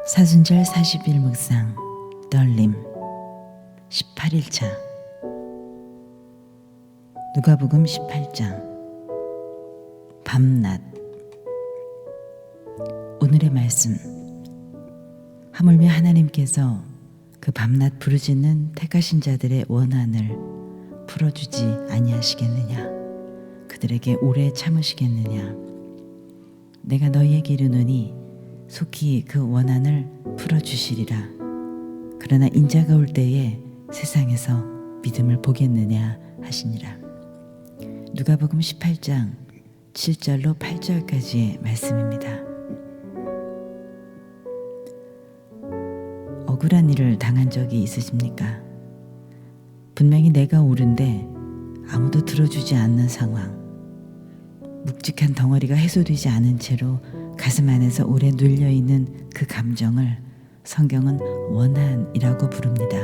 사순절 40일 묵상 떨림 18일차 누가복음 18장 밤낮. 오늘의 말씀, 하물며 하나님께서 그 밤낮 부르짖는 택하신 자들의 원한을 풀어주지 아니하시겠느냐? 그들에게 오래 참으시겠느냐? 내가 너희에게 이르노니 속히 그 원한을 풀어주시리라. 그러나 인자가 올 때에 세상에서 믿음을 보겠느냐 하시니라. 누가복음 18장 7절로 8절까지의 말씀입니다. 억울한 일을 당한 적이 있으십니까? 분명히 내가 옳은데 아무도 들어주지 않는 상황, 묵직한 덩어리가 해소되지 않은 채로 가슴 안에서 오래 눌려있는 그 감정을 성경은 원한이라고 부릅니다.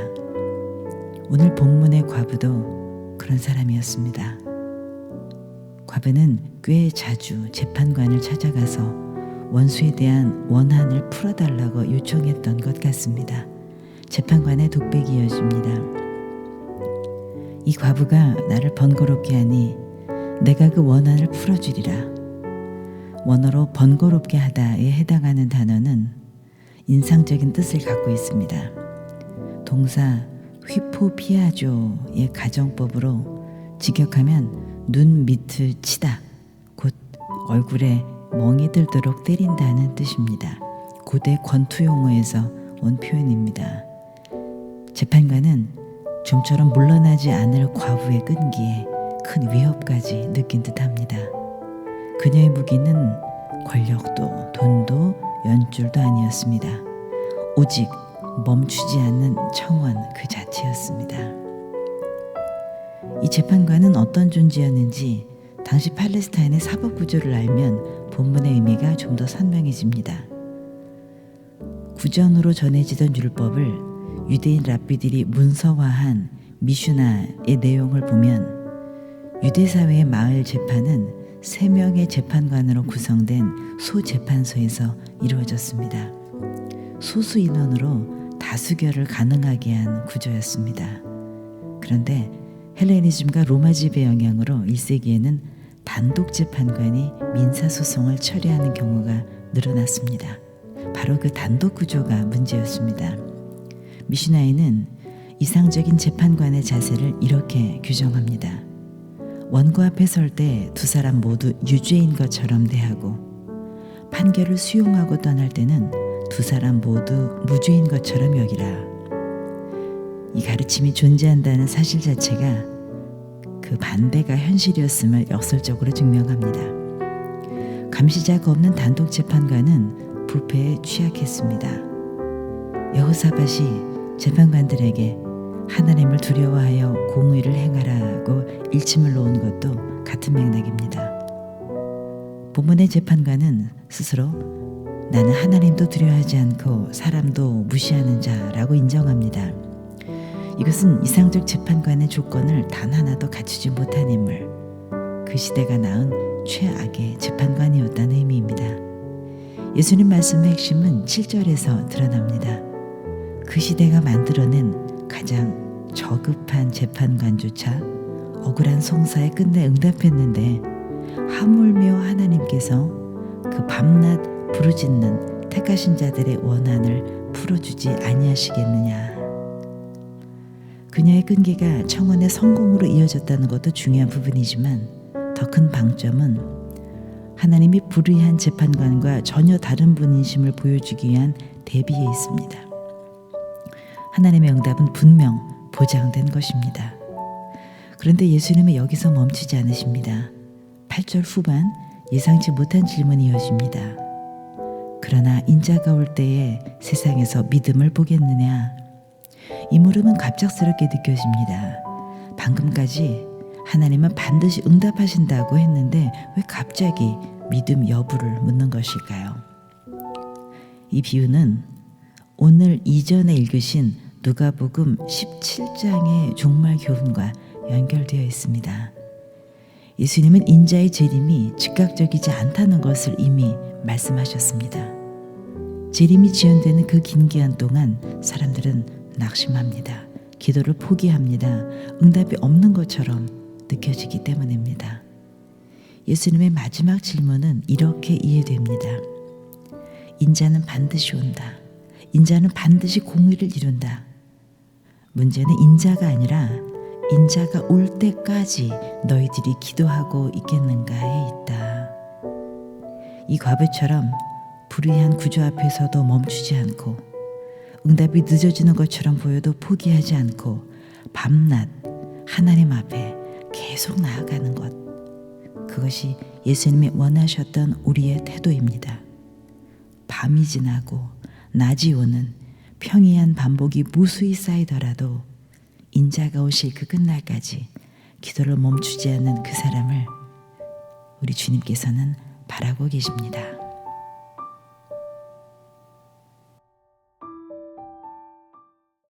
오늘 본문의 과부도 그런 사람이었습니다. 과부는 꽤 자주 재판관을 찾아가서 원수에 대한 원한을 풀어달라고 요청했던 것 같습니다. 재판관의 독백이 이어집니다. 이 과부가 나를 번거롭게 하니 내가 그 원한을 풀어주리라. 원어로 번거롭게 하다에 해당하는 단어는 인상적인 뜻을 갖고 있습니다. 동사 휘포피아조의 가정법으로 직역하면 눈 밑을 치다, 곧 얼굴에 멍이 들도록 때린다는 뜻입니다. 고대 권투 용어에서 온 표현입니다. 재판관은 좀처럼 물러나지 않을 과부의 끈기에 큰 위협까지 느낀 듯합니다. 그녀의 무기는 권력도 돈도 연줄도 아니었습니다. 오직 멈추지 않는 청원 그 자체였습니다. 이 재판관은 어떤 존재였는지 당시 팔레스타인의 사법 구조를 알면 본문의 의미가 좀 더 선명해집니다. 구전으로 전해지던 율법을 유대인 랍비들이 문서화한 미슈나의 내용을 보면 유대 사회의 마을 재판은 3명의 재판관으로 구성된 소재판소에서 이루어졌습니다. 소수 인원으로 다수결을 가능하게 한 구조였습니다. 그런데 헬레니즘과 로마 지배 영향으로 1세기에는 단독 재판관이 민사소송을 처리하는 경우가 늘어났습니다. 바로 그 단독 구조가 문제였습니다. 미슈나에는 이상적인 재판관의 자세를 이렇게 규정합니다. 원고 앞에 설 때 두 사람 모두 유죄인 것처럼 대하고 판결을 수용하고 떠날 때는 두 사람 모두 무죄인 것처럼 여기라. 이 가르침이 존재한다는 사실 자체가 그 반대가 현실이었음을 역설적으로 증명합니다. 감시자가 없는 단독 재판관은 부패에 취약했습니다. 여호사밧이 재판관들에게 하나님을 두려워하여 공의를 행하라고 일침을 놓은 것도 같은 맥락입니다. 본문의 재판관은 스스로 나는 하나님도 두려워하지 않고 사람도 무시하는 자라고 인정합니다. 이것은 이상적 재판관의 조건을 단 하나도 갖추지 못한 인물, 그 시대가 낳은 최악의 재판관이었다는 의미입니다. 예수님 말씀의 핵심은 7절에서 드러납니다. 그 시대가 만들어낸 가장 저급한 재판관조차 억울한 송사에 끝내 응답했는데 하물며 하나님께서 그 밤낮 부르짖는 택하신 자들의 원한을 풀어주지 아니하시겠느냐. 그녀의 끈기가 청원의 성공으로 이어졌다는 것도 중요한 부분이지만 더 큰 방점은 하나님이 불의한 재판관과 전혀 다른 분이심을 보여주기 위한 대비에 있습니다. 하나님의 응답은 분명 보장된 것입니다. 그런데 예수님은 여기서 멈추지 않으십니다. 8절 후반 예상치 못한 질문이 이어집니다. 그러나 인자가 올 때에 세상에서 믿음을 보겠느냐? 이 물음은 갑작스럽게 느껴집니다. 방금까지 하나님은 반드시 응답하신다고 했는데 왜 갑자기 믿음 여부를 묻는 것일까요? 이 비유는 오늘 이전에 읽으신 누가복음 17장의 종말 교훈과 연결되어 있습니다. 예수님은 인자의 재림이 즉각적이지 않다는 것을 이미 말씀하셨습니다. 재림이 지연되는 그 긴 기간 동안 사람들은 낙심합니다. 기도를 포기합니다. 응답이 없는 것처럼 느껴지기 때문입니다. 예수님의 마지막 질문은 이렇게 이해됩니다. 인자는 반드시 온다. 인자는 반드시 공의를 이룬다. 문제는 인자가 아니라 인자가 올 때까지 너희들이 기도하고 있겠는가에 있다. 이 과부처럼 불의한 구조 앞에서도 멈추지 않고 응답이 늦어지는 것처럼 보여도 포기하지 않고 밤낮 하나님 앞에 계속 나아가는 것, 그것이 예수님이 원하셨던 우리의 태도입니다. 밤이 지나고 낮이 오는 평이한 반복이 무수히 쌓이더라도 인자가 오실 그 끝날까지 기도를 멈추지 않는 그 사람을 우리 주님께서는 바라고 계십니다.